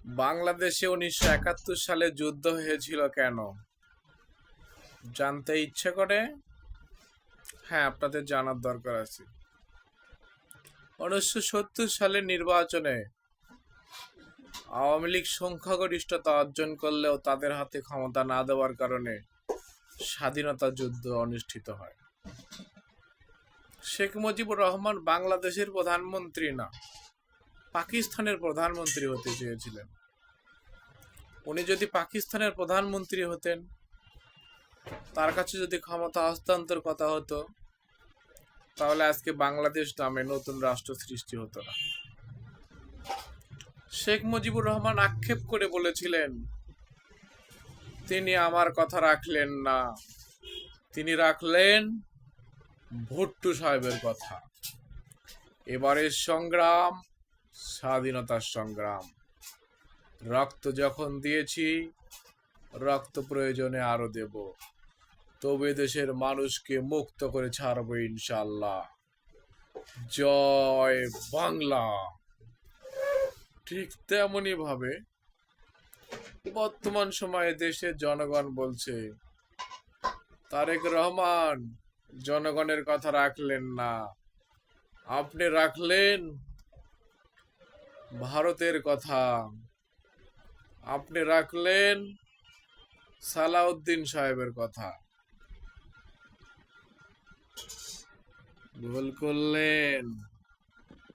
বাংলাদেশে 1971 সালে যুদ্ধ হয়েছিল কেন জানতে ইচ্ছে করে? হ্যাঁ, আপনাদের জানার দরকার আছে। 1970 সালের নির্বাচনে আওয়ামী লীগ সংখ্যাগরিষ্ঠতা অর্জন করলেও তাদের হাতে ক্ষমতা না দেওয়ার কারণে স্বাধীনতা যুদ্ধ অনুষ্ঠিত হয়। শেখ মুজিবুর রহমান বাংলাদেশের প্রধানমন্ত্রী না, পাকিস্তানের প্রধানমন্ত্রী হতে চেয়েছিলেন। উনি যদি পাকিস্তানের প্রধানমন্ত্রী হতেন, তার কাছে যদি ক্ষমতা হস্তান্তর কথা হতো, তাহলে আজকে বাংলাদেশ নামে নতুন রাষ্ট্র সৃষ্টি হতো না। শেখ মুজিবুর রহমান আক্ষেপ করে বলেছিলেন, তিনি আমার কথা রাখলেন না, তিনি রাখলেন ভুট্টো সাহেবের কথা। এবারের সংগ্রাম স্বাধীনতার সংগ্রাম। রক্ত যখন দিয়েছি, রক্ত প্রয়োজনে আরো দেব, তবে দেশের মানুষকে মুক্ত করে ছাড়বো ইনশাল্লাহ। জয় বাংলা। ঠিক তেমনি ভাবে বর্তমান সময়ে দেশের জনগণ বলছে, তারেক রহমান জনগণের কথা রাখলেন না, আপনি রাখলেন ভারতের কথা, আপনি রাখলেন সালাউদ্দিন সাহেবের কথা। ভুল করলেন।